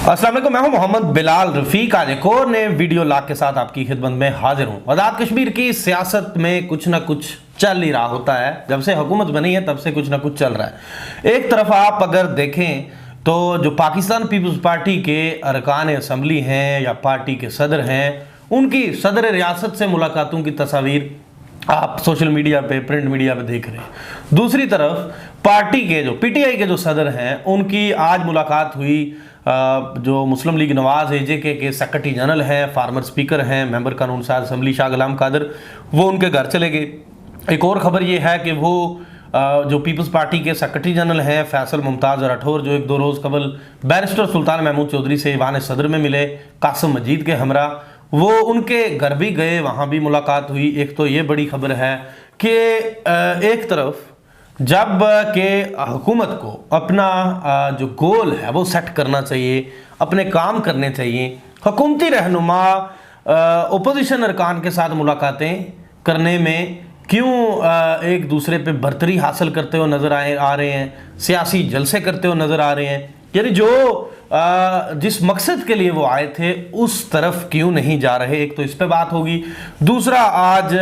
अस्सलाम वालेकुम, मैं हूं मोहम्मद बिलाल रफीक। आज एक और नए वीडियो लाग के साथ आपकी खिदमत में हाजिर हूं। आज़ाद कश्मीर की सियासत में कुछ ना कुछ चल ही रहा होता है। जब से हुकूमत बनी है तब से कुछ ना कुछ चल रहा है। एक तरफ आप अगर देखें तो जो पाकिस्तान पीपल्स पार्टी के अरकान असम्बली हैं या पार्टी के सदर हैं, उनकी सदर रियासत से मुलाकातों की तस्वीर आप सोशल मीडिया पे, प्रिंट मीडिया पे देख रहे हैं। दूसरी तरफ पार्टी के जो पीटीआई के जो सदर हैं, उनकी आज मुलाकात हुई जो मुस्लिम लीग नवाज एजेके के सेक्रेटरी जनरल हैं, फार्मर स्पीकर हैं, मेंबर कानून साज असम्बली शाह गुलाम कादर, वो उनके घर चले गए। एक और ख़बर ये है कि वो जो पीपल्स पार्टी के सेक्रेटरी जनरल हैं फैसल मुमताज़ राठौर, जो एक दो रोज़ कबल बैरिस्टर सुल्तान महमूद चौधरी से ईवान सदर में मिले कासिम मजीद के हमरा, वो उनके घर भी गए, वहाँ भी मुलाकात हुई। एक तो ये बड़ी खबर है कि एक तरफ जब के हुकूमत को अपना जो गोल है वो सेट करना चाहिए, अपने काम करने चाहिए, हुकूमती रहनुमा ओपोजिशन अरकान के साथ मुलाकातें करने में क्यों एक दूसरे पे बर्तरी हासिल करते हुए नज़र आ रहे हैं, सियासी जलसे करते हुए नज़र आ रहे हैं, यानी जो जिस मकसद के लिए वो आए थे उस तरफ क्यों नहीं जा रहे। एक तो इस पे बात होगी। दूसरा, आज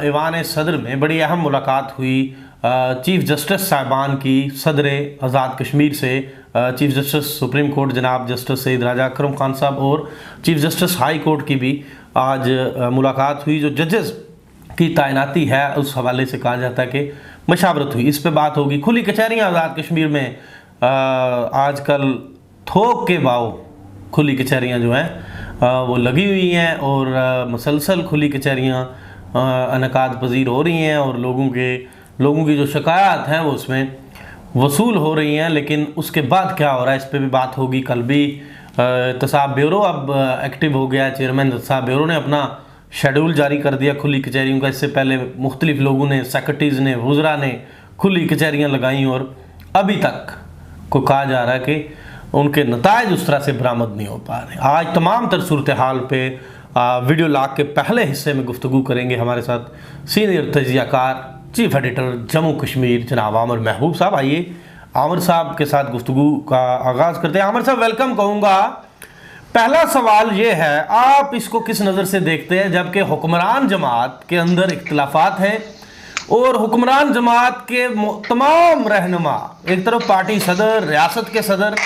ईवान सदर में बड़ी अहम मुलाकात हुई चीफ जस्टिस साहिबान की सदर आज़ाद कश्मीर से। चीफ जस्टिस सुप्रीम कोर्ट जनाब जस्टिस सईद राजा अकरम खान साहब और चीफ जस्टिस हाई कोर्ट की भी आज मुलाकात हुई। जो जजेस की तैनाती है उस हवाले से कहा जाता है कि मशावरत हुई। इस पे बात होगी। खुली कचहरियाँ आज़ाद कश्मीर में आजकल थोक के भाव खुली कचहरियाँ जो हैं वो लगी हुई हैं और मुसलसल खुली कचहरियाँ अनकाद पजीर हो रही हैं और लोगों की जो शिकायत हैं वो उसमें वसूल हो रही हैं। लेकिन उसके बाद क्या हो रहा है इस पर भी बात होगी। कल भी एहतसाब ब्यूरो अब एक्टिव हो गया है। चेयरमैन एहतसाब ब्यूरो ने अपना शेड्यूल जारी कर दिया खुली कचहरियों का। इससे पहले मुख्तलिफ लोगों ने, सेक्रेटरीज़ ने, वज़रा ने खुली कचहरियाँ लगाई और अभी तक को कहा जा रहा है कि उनके नतायज उस तरह से बरामद नहीं हो पा रहे। आज तमाम तर सूरत हाल पे वीडियो लाग के पहले हिस्से में गुफ्तगू करेंगे। हमारे साथ सीनियर तजियाकार चीफ एडिटर जम्मू कश्मीर जनाब आमिर महबूब साहब। आइए आमिर साहब के साथ गुफ्तगू का आगाज़ करते हैं। आमिर साहब वेलकम कहूँगा। पहला सवाल ये है, आप इसको किस नज़र से देखते हैं जबकि हुक्मरान जमात के अंदर इख्तिलाफात हैं और हुक्मरान जमात के तमाम रहनुमा, एक तरफ पार्टी सदर, रियासत के सदर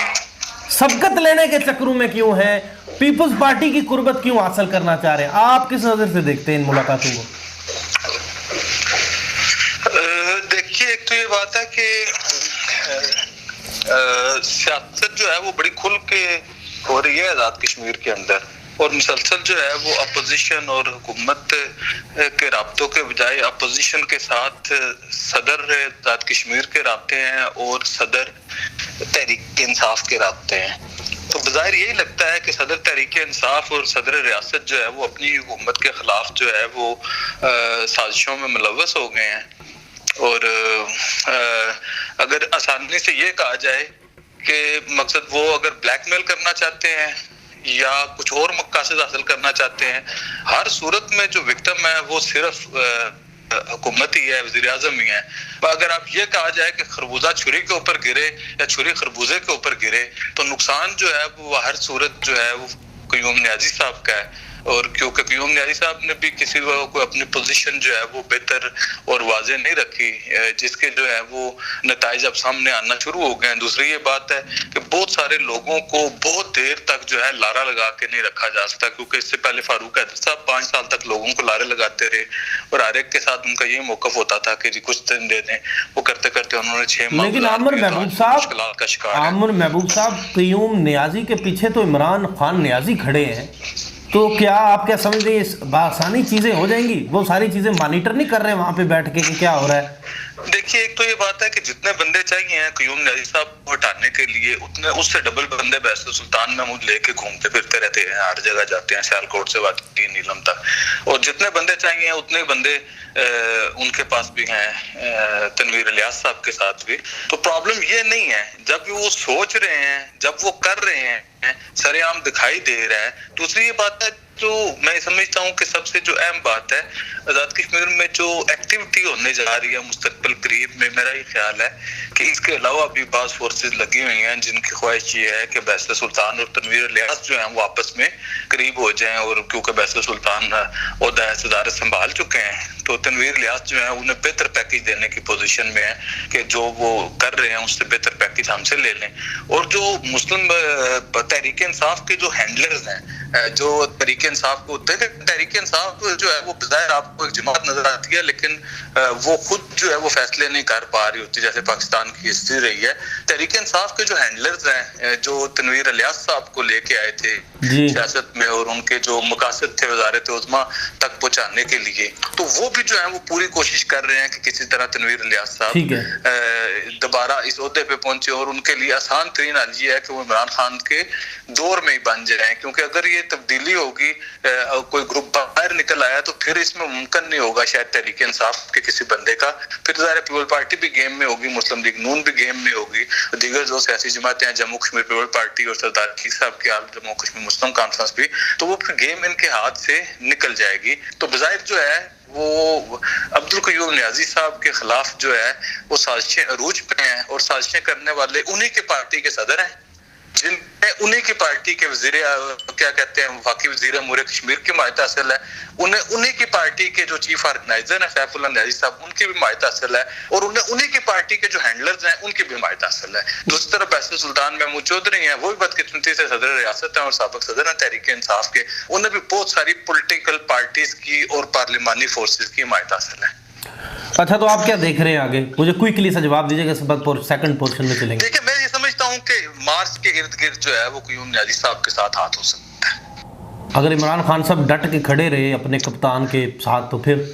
सबकत लेने के चक्रों में क्यों हैं, पीपल्स पार्टी की कुर्बत क्यों हासिल करना चाह रहे हैं? आप किस नज़र से देखते हैं इन मुलाकातों को? देखिए, एक तो ये बात है कि सियासत जो है वो बड़ी खुल के हो रही है आज़ाद कश्मीर के अंदर और मुसलसल जो है वो अपोजिशन और हुकूमत के राब्तों के बजाय अपोजिशन के साथ सदर आज़ाद कश्मीर के राब्ते हैं और सदर तहरीक इंसाफ के राब्ते हैं। तो बज़ाहिर यही लगता है कि सदर तहरीक इंसाफ और सदर रियासत जो है वो अपनी हुकूमत के खिलाफ जो है वो साजिशों में मुलव्वस हो गए हैं। और अगर आसानी से ये कहा जाए कि मकसद वो अगर ब्लैकमेल करना चाहते हैं या कुछ और मकसद हासिल करना चाहते हैं, हर सूरत में जो विक्टिम है वो सिर्फ हुकूमत ही है, वज़ीर आज़म ही है। अगर आप ये कहा जाए कि खरबूजा छुरी के ऊपर गिरे या छुरी खरबूजे के ऊपर गिरे तो नुकसान जो है वो हर सूरत जो है वो क़य्यूम नियाज़ी साहब का है। और क्योंकि क़य्यूम नियाज़ी साहब ने भी किसी को अपनी पोजीशन जो है वो बेहतर और वाज़े नहीं रखी, जिसके जो है वो नताइज अब सामने आना शुरू हो गए हैं। दूसरी ये बात है कि बहुत सारे लोगों को बहुत देर तक जो है लारा लगा के नहीं रखा जा सकता, क्योंकि इससे पहले फारूक हैदर साहब 5 साल तक लोगों को लारे लगाते रहे और हर एक के साथ उनका यही मौक़िफ़ होता था कि जी कुछ दिन दे दें। वो करते करते उन्होंने 6 माह। लेकिन आमिर महबूब साहब क़य्यूम नियाज़ी के पीछे तो इमरान खान नियाज़ी खड़े हैं, तो क्या आप क्या समझते हैं आसानी चीज़ें हो जाएंगी? वो सारी चीज़ें मॉनिटर नहीं कर रहे वहाँ पे बैठ के कि क्या हो रहा है? देखिए, एक तो ये बात है कि जितने बंदे चाहिए हैं क़य्यूम नियाज़ी साहब को हटाने के लिए, उतने उससे डबल बंदे बैरिस्टर सुल्तान महमूद लेके घूमते फिरते रहते हैं, हर जगह जाते हैं, सियालकोट से वादी नीलम तक। और जितने बंदे चाहिए उतने बंदे उनके पास भी हैं, तनवीर इलियास साहब के साथ भी। तो प्रॉब्लम ये नहीं है, जब वो सोच रहे हैं, जब वो कर रहे हैं, सरेआम दिखाई दे रहा है। दूसरी ये बात है जो मैं समझता हूँ कि सबसे जो अहम बात है, आज़ाद कश्मीर में जो एक्टिविटी होने जा रही है मुस्तकबिल करीब में, मेरा ये ख्याल है कि इसके अलावा भी बाज़ फोर्सेज लगी हुई हैं जिनकी ख्वाहिश ये है कि बैसल सुल्तान और तनवीर इलियास जो हैं वो आपस में करीब हो जाएं, और क्योंकि बैसल सुल्तान ओहदा सदारत संभाल चुके हैं तो तनवीर इलियास जो है उन्हें बेहतर पैकेज देने की पोजीशन में है कि जो वो कर रहे हैं उससे बेहतर पैकेज हमसे ले लें। और जो मुस्लिम तहरीक इंसाफ के जो हैंडलर्स हैं, जो तहरीक इंसाफ को, तहरीक इंसाफ जो है वो बज़ाहिर आपको एक जमात नजर आती है, लेकिन वो खुद जो है वो फैसले नहीं कर पा रही होती, जैसे पाकिस्तान की हिस्ट्री रही है। तहरीक इंसाफ के जो हैंडलर्स हैं, जो तनवीर इलियास साहब को लेके आए थे सियासत में और उनके जो मकासद थे वज़ारत उज़्मा तक पहुंचाने के लिए, तो वो भी जो है वो पूरी कोशिश कर रहे हैं कि किसी तरह तनवीर इलियास साहब दोबारा इस ओहदे पे पहुंचे। और उनके लिए आसान तरीन हल ये है कि वो इमरान खान के दौर में ही बन जाए, क्योंकि अगर ये तब्दीली होगी, कोई ग्रुप बाहर निकल आया तो फिर इसमें मुमकिन नहीं होगा शायद तहरीक इंसाफ के किसी बंदे का, फिर ज़ाहिर पीपल पार्टी भी गेम में होगी, मुस्लिम लीग नून भी गेम में होगी, दीगर जो सियासी जमातें हैं, जम्मू कश्मीर पीपल पार्टी और सरदार की साहब के जम्मू कश्मीर मुस्लिम कॉन्फ्रेंस भी, तो वो फिर गेम इनके हाथ से निकल जाएगी। तो बज़ाहिर जो है वो अब्दुल क़य्यूम नियाज़ी साहब के खिलाफ जो है वो साजिशें अरूज पे हैं, और साजिशें करने वाले उन्हीं के पार्टी के सदर हैं, जिनमें उन्हीं की पार्टी के वजीर क्या कहते हैं वफाकी वजीर अमूर कश्मीर की हिमायत हासिल है, उन्हीं की पार्टी के जो चीफ ऑर्गेनाइजर है सैफुल्लाह नियाज़ी साहब, उनकी भी हिमायत हासिल है, और उन्हीं की पार्टी के जो हैंडलर्स हैं उनकी भी हिमायत हासिल है। दूसरी तरफ बैसल सुल्तान महमूद चौधरी हैं, वो भी बदकिस्मती से सदर रियासत हैं और साबिक सदर हैं तहरीक इंसाफ के, उन्हें भी बहुत सारी पॉलिटिकल पार्टीज की और पार्लिमानी फोर्सेज की हिमायत हासिल है। अच्छा, तो आप क्या देख रहे हैं आगे? मुझे क्विकली सा जवाब दीजिएगा, इस बात सेकंड पोर्शन में चलेंगे। देखिए, मैं ये समझता हूँ कि मार्च के इर्द गिर्द जो है वो क़य्यूम नियाज़ी साहब के साथ हाथ हो सकता है। अगर इमरान खान साहब डट के खड़े रहे अपने कप्तान के साथ तो फिर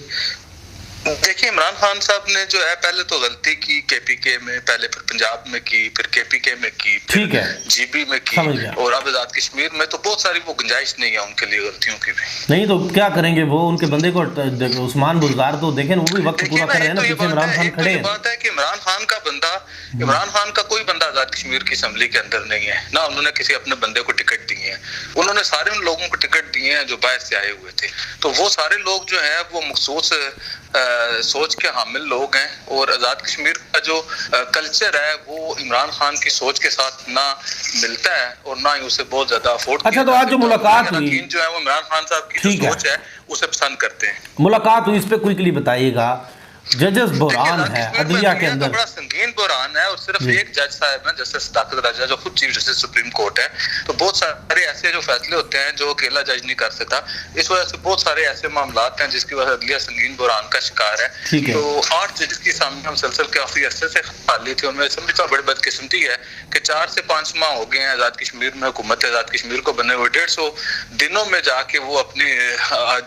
देखिए, इमरान खान साहब ने जो है पहले तो गलती की केपीके में, पहले फिर पंजाब में की, फिर केपीके में की, ठीक है, जीबी में की, और अब आज़ाद कश्मीर में, तो बहुत सारी वो गुंजाइश नहीं है उनके लिए गलतियों की भी। नहीं तो क्या करेंगे वो? उनके बंदे को उस्मान बुज़दार तो देखें, वो भी वक्त पूरा कर रहे हैं ना, पीछे इमरान खान खड़े हैं। बात है कि इमरान खान का बंदा, इमरान खान का कोई बंदा आज़ाद कश्मीर की असेंबली के अंदर नहीं है ना, उन्होंने किसी अपने बंदे को टिकट दिए हैं, उन्होंने सारे उन लोगों को टिकट दिए हैं जो बाहर से आए हुए थे। तो वो सारे लोग जो है वो मखसूस सोच के हामिल लोग हैं, और आज़ाद कश्मीर का जो कल्चर है वो इमरान खान की सोच के साथ ना मिलता है और ना ही उसे बहुत ज्यादा अफोर्ड। अच्छा, तो आज जो मुलाकात हुई जो है वो इमरान खान साहब की जो सोच है उसे पसंद करते हैं। मुलाकात हुई, इस पे क्विकली बताइएगा। जजेस बुरहान है अदलिया के अंदर, बड़ा संगीन बुरहान है, और सिर्फ एक जज साहब है जस्टिस सदाकत राजा जो खुद चीफ जस्टिस सुप्रीम कोर्ट है, तो बहुत सारे ऐसे जो फैसले होते हैं जो अकेला जज नहीं कर सकता, इस वजह से बहुत सारे ऐसे मामला हैं जिसकी वजह से अदलिया संगीन बुरहान का शिकार है। तो 8 जजेस की सामने मुसलसल काफी अरसे से खाली थी, उनमें समझता बड़ी बदकिस्मती है कि 4 से 5 माह हो गए हैं आज़ाद कश्मीर में हुकूमत आज़ाद कश्मीर को बने हुए, 150 दिनों में जाके वो अपने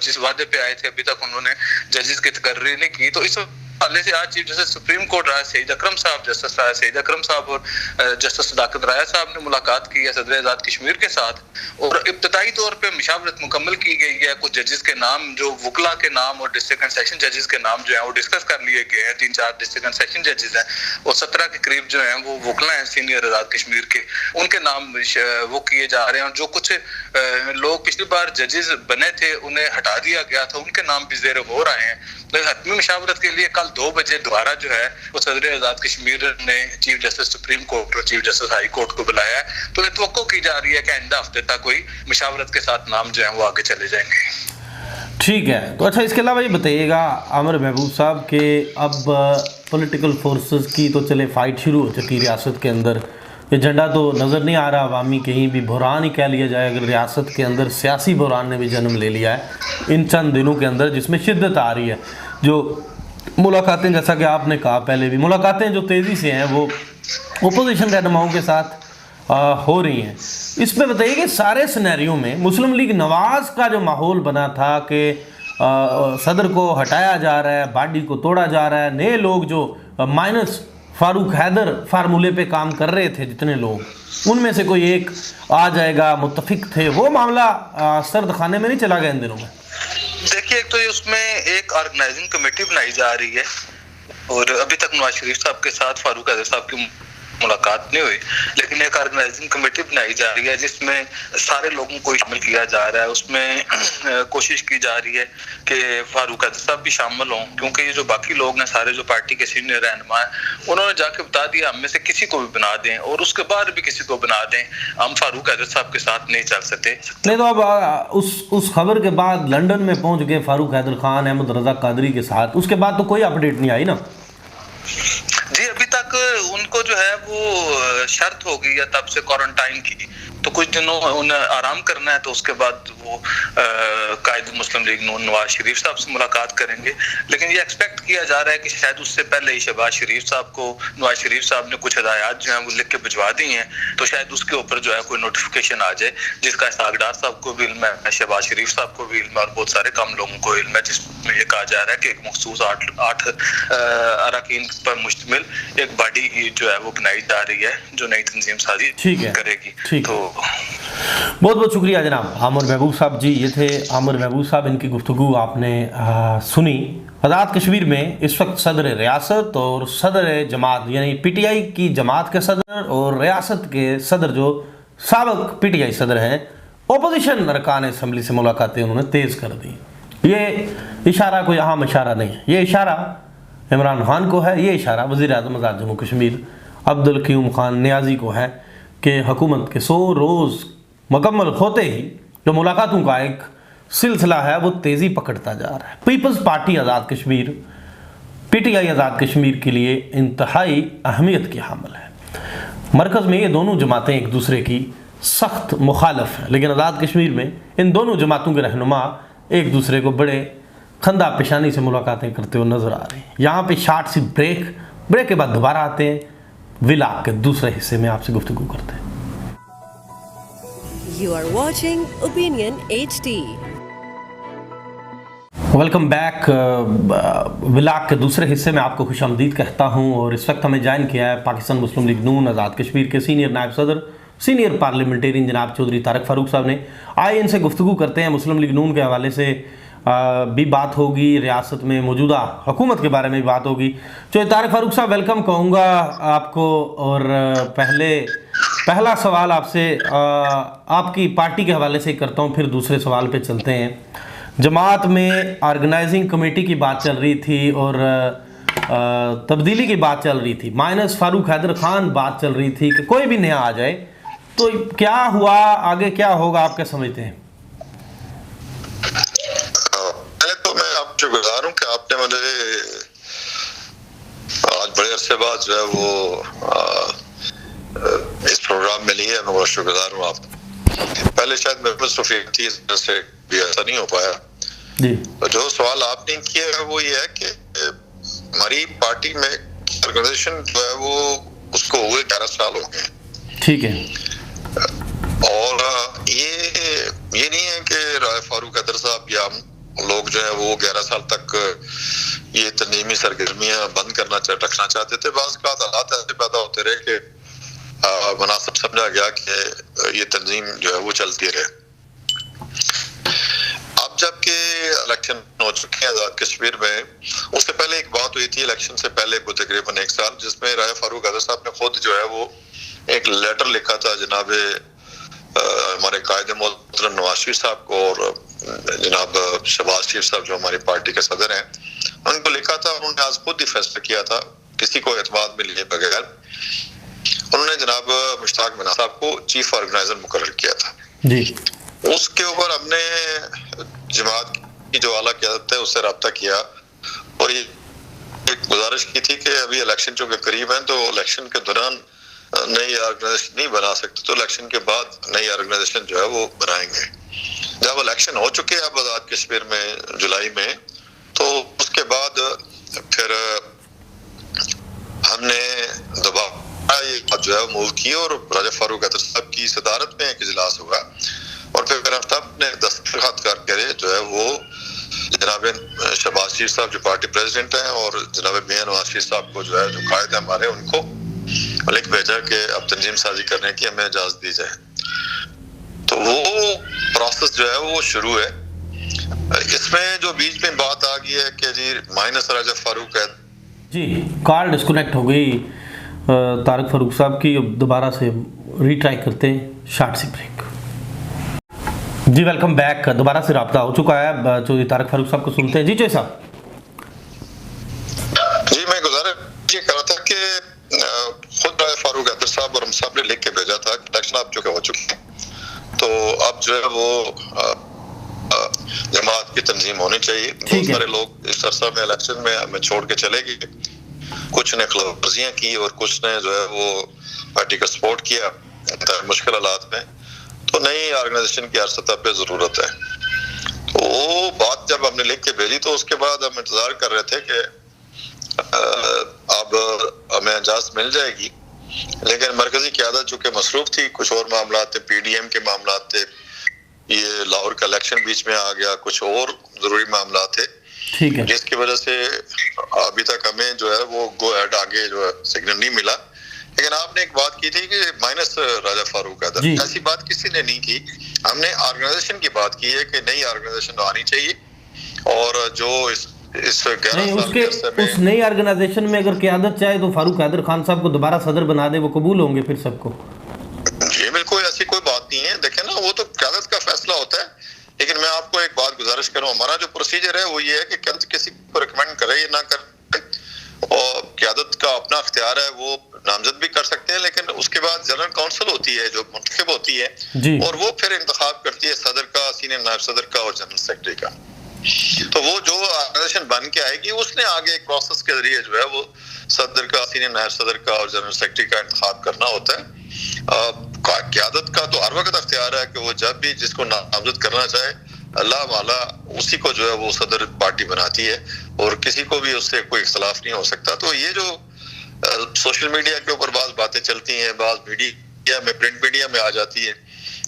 जिस वादे पे आए थे अभी तक उन्होंने जजेस की तकर्री नहीं की। तो इस हाले से आज चीफ जस्टिस सुप्रीम कोर्ट राय सईद अकरम साहब, जस्टिस राय सईद अकरम साहब और जस्टिस सदाकत राय साहब ने मुलाकात की है सदर आज़ाद कश्मीर के साथ, और इब्तदाई तौर पे मुशावरत मुकम्मल की गई है। कुछ जजेस के नाम, जो वकला के नाम और डिस्ट्रिक्ट एंड सेशन जजेस के नाम जो है वो डिस्कस कर लिए गए हैं। 3-4 डिस्ट्रिक्ट एंड सेशन जजेस हैं और 17 के करीब जो है वो वकला हैं सीनियर आज़ाद कश्मीर के, उनके नाम वो किए जा रहे हैं। और जो कुछ लोग पिछली बार जजेस बने थे उन्हें हटा दिया गया था, उनके नाम भी ज़ेर हो रहे हैं। लेकिन हतमी मुशावरत के लिए कल 2 बजे दोबारा जो है वो सदर आज़ाद कश्मीर ने चीफ जस्टिस सुप्रीम कोर्ट और चीफ जस्टिस हाई कोर्ट को बुलाया है। तो ये तवक्को की जा रही है कि आइंदा हफ्ते तक कोई मुशावरत के साथ नाम जो है वो आगे चले जाएंगे। ठीक है, तो अच्छा, इसके अलावा ये बताइएगा आमिर महबूब साहब के अब पॉलिटिकल फोर्सेस की तो चले फाइट शुरू हो चुकी रियासत के अंदर, ये झंडा तो नज़र नहीं आ रहा अवामी, कहीं भी बहरान ही कह लिया जाए अगर रियासत के अंदर सियासी बहरान ने भी जन्म ले लिया है इन चंद दिनों के अंदर, जिसमें शिद्दत आ रही है। जो मुलाकातें, जैसा कि आपने कहा पहले भी, मुलाकातें जो तेज़ी से हैं वो ओपोजिशन रहनुमाओं के साथ हो रही हैं। इसमें बताइए कि सारे सिनेरियो में मुस्लिम लीग नवाज़ का जो माहौल बना था कि सदर को हटाया जा रहा है, बाडी को तोड़ा जा रहा है, नए लोग जो माइनस फारूक हैदर फार्मूले पे काम कर रहे थे जितने लोग, उनमें से कोई एक आ जाएगा, मुत्तफिक थे, वो मामला सर्द खाने में नहीं चला गया इन दिनों में? देखिए, एक तो ये उसमें एक ऑर्गेनाइजिंग कमेटी बनाई जा रही है, और अभी तक नवाज शरीफ साहब के साथ फारूक हैदर साहब की मुलाकात नहीं हुई, लेकिन एक ऑर्गेनाइजिंग कमेटी बनाई जा रही है जिसमें सारे लोगों को शामिल किया जा रहा है। उसमें कोशिश की जा रही है कि फारूक हैदर साहब भी शामिल हों, क्योंकि ये जो बाकी लोग हैं सारे जो पार्टी के सीनियर रहनुमा हैं, उन्होंने जाके बता दिया हम में से किसी को भी बना दें और उसके बाद भी किसी को बना दें, हम फारूक हैदर साहब के साथ नहीं चल सकते। नहीं तो अब उस खबर के बाद लंदन में पहुंच गए फारूक हैदर खान अहमद रजा कादरी के साथ, उसके बाद तो कोई अपडेट नहीं आई ना जी। अभी तक उनको जो है वो शर्त हो गई है तब से क्वारंटाइन की, तो कुछ दिनों उन्हें आराम करना है, तो उसके बाद वो कायद मुस्लिम लीग नून नवाज शरीफ साहब से मुलाकात करेंगे। लेकिन ये एक्सपेक्ट किया जा रहा है कि शायद उससे पहले ही शहबाज शरीफ साहब को नवाज शरीफ साहब ने कुछ हिदायत जो है वो लिख के भिजवा दी हैं, तो शायद उसके ऊपर जो है कोई नोटिफिकेशन आ जाए, जिसका इसहाकडार साहब को भी इल्म है, शहबाज शरीफ साहब को भी इल्म है और बहुत सारे कम लोगों को इल्म है, जिसमें ये कहा जा रहा है कि एक मखसूस 8 अरकान पर मुश्तमिल एक बॉडी जो है वो बनाई जा रही है जो नई तंजीम साजी करेगी। तो बहुत बहुत शुक्रिया जनाब आमिर महबूब साहब जी। ये थे आमिर महबूब साहब, इनकी गुफ्तगू आपने सुनी। आज़ाद कश्मीर में इस वक्त सदर रियासत और सदर जमात यानी पीटीआई की जमात के सदर और रियासत के सदर जो साबिक पीटीआई सदर हैं, ओपोजिशन अरकान असम्बली से मुलाकातें उन्होंने तेज़ कर दी। ये इशारा कोई अहम इशारा नहीं है, ये इशारा इमरान खान को है, ये इशारा वज़ीर आज़म आज़ाद जम्मू कश्मीर अब्दुल क़य्यूम खान नियाज़ी को है कि हुकूमत के 100 रोज़ मुकम्मल होते ही जो मुलाकातों का एक सिलसिला है वो तेज़ी पकड़ता जा रहा है। Peoples party Azad Kashmir PTI Azad Kashmir के लिए इंतहाई अहमियत की हामिल है। मरकज़ में ये दोनों जमातें एक दूसरे की सख्त मुखालफ हैं, लेकिन आज़ाद कश्मीर में इन दोनों जमातों के रहनुमा एक दूसरे को बड़े खंदा पेशानी से मुलाकातें करते हुए नजर आ रहे हैं। यहाँ पे शार्ट सी ब्रेक के बाद दोबारा आते हैं, विलाग के दूसरे हिस्से में आपसे गुफ्तगू करते हैं। You are watching Opinion HD. Welcome back. Village के दूसरे हिस्से में आपको खुशामदीद कहता हूँ और इस वक्त हमें ज्वाइन किया है पाकिस्तान मुस्लिम लीग नून आज़ाद कश्मीर के सीनियर नायब सदर सीनियर पार्लियामेंटेरियन जनाब चौधरी तारिक फारूक साहब ने। आइए इनसे गुफ्तगू करते हैं। मुस्लिम लीग नून के हवाले से भी बात होगी, रियासत में मौजूदा हुकूमत के बारे में भी बात होगी। चौधरी तारिक फारूक साहब वेलकम कहूँगा आपको। और पहला सवाल आपसे आपकी पार्टी के हवाले से करता हूँ, फिर दूसरे सवाल पे चलते हैं। जमात में ऑर्गेनाइजिंग कमेटी की बात चल रही थी और तब्दीली की बात चल रही थी, माइनस फारूक हैदर खान बात चल रही थी कि कोई भी नया आ जाए, तो क्या हुआ, आगे क्या होगा, आप क्या समझते हैं? पहले तो मैं आपको शुक्रगुजार हूँ कि आपने मुझे आज बड़े अरसे बाद जो है वो इस प्रोग्राम में लिया। मैं बहुत शुक्रगुजार हूँ आप। पहले शायद मैं मसरूफियत थी से भी ऐसा नहीं हो पाया जी। तो जो सवाल आपने किया है वो ये है कि हमारी पार्टी में ऑर्गेनाइजेशन जो है वो उसको हुए 11 साल हो गए। ठीक है। और ये नहीं है कि राय फारूक हैदर साहब या लोग जो है वो 11 साल तक ये तंजीमी सरगर्मियां बंद रखना चाहते थे। बाज़ का हालात ऐसे पैदा होते रहे कि मुनासिब समझा गया कि ये तंजीम जो है वो चलती रहे। अब जबकि इलेक्शन हो चुके हैं आज़ाद कश्मीर में, उससे पहले एक बात हुई थी इलेक्शन से पहले को तकरीबन 1 साल, जिसमें राय फारूक हैदर साहब ने खुद जो है वो एक लेटर लिखा था जनाब हमारे कायद मोहतरम नवाज शरीफ साहब को और जनाब शहबाज शरीफ साहब जो हमारी पार्टी के सदर हैं, उनको लिखा था। उन्होंने आज खुद ही फैसला किया था किसी को एतमाद में लिए बगैर, उन्होंने जनाब मुश्ताक मीना साहब को चीफ ऑर्गेनाइजर मुकर्रर किया था जी। उसके ऊपर हमने जमात की जो आला क़यादत है उससे रब्ता किया और ये एक गुजारिश की थी कि अभी इलेक्शन जो के करीब हैं, तो इलेक्शन के दौरान नई ऑर्गेनाइजेशन नहीं बना सकते, तो इलेक्शन के बाद नई ऑर्गेनाइजेशन जो है वो बनाएंगे। जब इलेक्शन हो चुके हैं अब आज़ाद कश्मीर में जुलाई में, तो उसके बाद फिर हमने दबाव ये बात जो है मूव की और राजा फारूक हैदर साहब की सदारत में एक इजलास हुआ और फिर हम सब ने दस्तखत करके जो है वो जनाब शहबाज शरीफ साहब जो पार्टी प्रेसिडेंट हैं और जनाब मियां नवाज शरीफ साहब को जो है जो कायद है हमारे, उनको लिख भेजा कि अब तंजीम साजी करने की हमें इजाजत दी जाए। तो वो प्रोसेस जो है वो शुरू है। इसमें जो बीच में बात आ गई है कि जी माइनस राजा फारूक है जी, कॉल डिस्कनेक्ट हो गई तारक फारूक साहब की। अब दोबारा से रीट्राई करते हैं शॉर्ट सी ब्रेक। जी वेलकम बैक। दोबारा से रब्ता हो चुका है, चौधरी तारक फारूक साहब को सुनते हैं। जी चौधरी साहब। जी मैं गुजारिश ये कर रहा था कि खुद फारूक हैदर साहब और हम साहब ने लिख के भेजा था इलेक्शन आप जो हो चुके हैं, तो अब जो है वो जमात की तंजीम होनी चाहिए। बहुत सारे लोग इस अरसा में इलेक्शन में हमें छोड़ के चले गए, कुछ ने खिलाफवर्जियां की और कुछ ने जो है वो पार्टी का सपोर्ट किया मुश्किल हालात में। तो नई ऑर्गेनाइजेशन की हर सतह पे जरूरत है। तो वो बात जब हमने लिख के भेजी तो उसके बाद हम इंतजार कर रहे थे कि अब हमें इजाजत मिल जाएगी, लेकिन मरकजी क़यादत चूंकि मसरूफ थी, कुछ और मामला थे, PDM के मामला थे, ये लाहौर का इलेक्शन बीच में आ गया, कुछ और जरूरी मामला थे, ठीक है, जिसकी वजह से अभी तक हमें जो है वो गो हेड आगे जो है सिग्नल नहीं मिला। लेकिन आपने एक बात की थी कि माइनस राजा फारूक हैदर, ऐसी बात किसी ने नहीं की। हमने ऑर्गेनाइजेशन की बात की है कि नई ऑर्गेनाइजेशन आनी चाहिए और जो इस उस नई ऑर्गेनाइजेशन में अगर क़यादत चाहे तो फारूक हैदर खान साहब को दोबारा सदर बना दे, वो कबूल होंगे फिर सबको? जी बिल्कुल, ऐसी कोई बात नहीं है। देखें ना, वो तो क़यादत का फैसला होता है, लेकिन मैं आपको एक बात गुजारिश करूं, हमारा जो प्रोसीजर है वो ये है कि क़यादत किसी को रिकमेंड करे या ना करे, और क़यादत का अपना इख्तियार है, वो नामजद भी कर सकते हैं, लेकिन उसके बाद जनरल काउंसिल होती है जो मुंतखब होती है और वो फिर इंतखाब करती है सदर का, सीनियर नायब सदर का और जनरल सेक्रेटरी का। तो वो जो ऑर्गेनाइजेशन बन के आएगी उसने आगे एक प्रोसेस के जरिए जो है वो सदर का, सीनियर नायब सदर का और जनरल सेक्रेटरी का इंतखाब करना होता है। क़यादत का तो हर वक्त अख्तियार है कि वो जब भी जिसको नामजद करना चाहे अल्लाह वाला उसी को जो है वो सदर पार्टी बनाती है और किसी को भी उससे कोई इख्तलाफ नहीं हो सकता। तो ये जो सोशल मीडिया के ऊपर बात बातें चलती हैं, बात मीडिया में, प्रिंट मीडिया में आ जाती है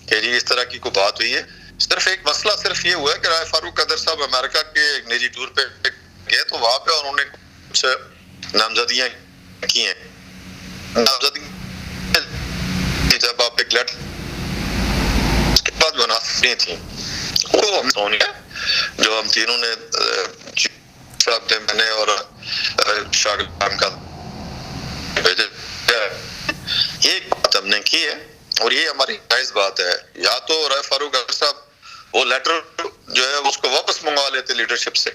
कि जी इस तरह की कोई बात हुई है, सिर्फ एक मसला सिर्फ ये हुआ है कि राय फारूक हैदर साहब अमेरिका के एक निजी टूर पे गए, तो वहां पे उन्होंने कुछ नामजदगियां की हैं। नामजदगी जब आप एक लेटर उसके बाद बनानी थी, वो हम सोनिया जो हम तीनों ने साहब ने, मैंने और शाह गुलाम का भेजे, ये बात हमने की है और ये हमारी जायज बात है। या तो राय फारूक हैदर साहब वो लेटर जो है उसको वापस मंगवा लेते लीडरशिप से,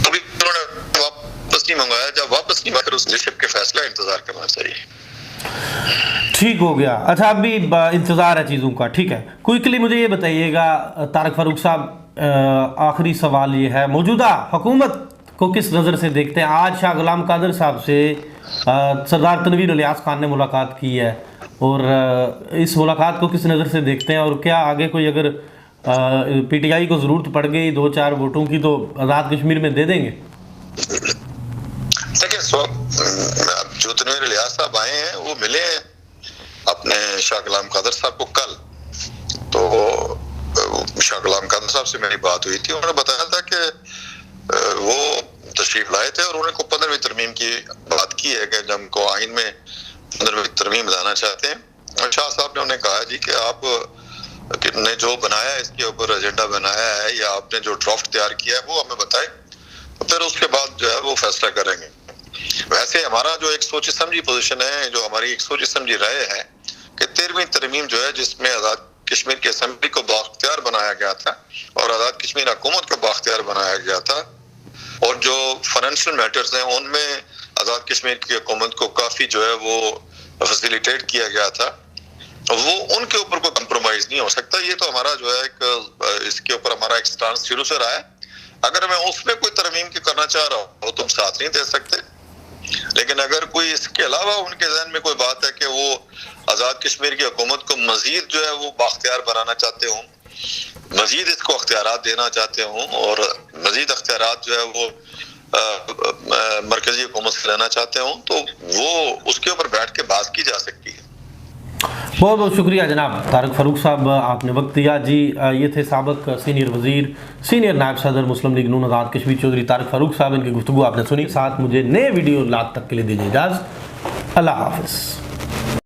अभी उन्होंने वापस नहीं मंगवाया। जब वापस नहीं मंगवाया उस लीडरशिप के फैसला इंतजार करना चाहिए। ठीक हो गया। अच्छा, अभी इंतजार है चीज़ों का, ठीक है। क्विकली मुझे ये बताइएगा तारक फारूक साहब, आखिरी सवाल ये है, मौजूदा हुकूमत को किस नज़र से देखते हैं? आज शाह गुलाम कादर साहब से सरदार तनवीर इलियास खान ने मुलाकात की है और इस मुलाकात को किस नज़र से देखते हैं और क्या आगे कोई अगर PTI को ज़रूरत पड़ गई 2-4 वोटों की तो आज़ाद कश्मीर में दे देंगे? देखिए, जो तनवीर इलियास साहब आए हैं वो मिले हैं अपने शाह गुलाम कादर साहब को कल, तो शाह गुलाम कादर साहब से मेरी बात हुई थी। उन्होंने बताया था कि वो तशरीफ लाए थे और उन्होंने को 15वीं तरमीम की बात की है कि जब को आइन में 15वीं तरमीम लाना चाहते हैं। शाह साहब ने उन्हें कहा जी कि आप ने जो बनाया इसके ऊपर एजेंडा बनाया है या आपने जो ड्राफ्ट तैयार किया है वो हमें बताएं, तो फिर उसके बाद जो है वो फैसला करेंगे। वैसे हमारा जो एक सोची समझी पोजीशन है, जो हमारी एक सोची समझी राय है कि 13वीं तरमीम जो है जिसमें आज़ाद कश्मीर की असेंबली को बाख्तियार बनाया गया था और आज़ाद कश्मीर हुकूमत को बाख्तियार बनाया गया था और जो फाइनेंशियल मैटर्स हैं उनमें आज़ाद कश्मीर की हुकूमत को काफ़ी जो है वो फैसिलिटेट किया गया था, वो उनके ऊपर कोई कंप्रोमाइज नहीं हो सकता। ये तो हमारा जो है एक इसके ऊपर हमारा एक स्टांस शुरू से रहा है। अगर मैं उसमें कोई तरमीम की करना चाह रहा हूँ तो हम साथ नहीं दे सकते, लेकिन अगर कोई इसके अलावा उनके जहन में कोई बात है कि वो आज़ाद कश्मीर की हुकूमत को मजीद जो है वो बाख्तियार बनाना चाहते हों, मजीद इसको अख्तियारात देना चाहते हों और मजीद अख्तियारात जो है वो मरकजी हुकूमत से लेना चाहते हों, तो वो उसके ऊपर बैठ के बात की जा सकती है। बहुत बहुत शुक्रिया जनाब तारक फारूक साहब, आपने वक्त दिया। जी ये थे साबिक सीनियर वजीर, सीनियर नायब सदर मुस्लिम लीग नून आज़ाद कश्मीर चौधरी तारक फारूक साहब। इनकी गुफ्तगू आपने सुनी। साथ मुझे नए वीडियो लात तक के लिए दीजिए इजाज़त। अल्लाह हाफ़िज़।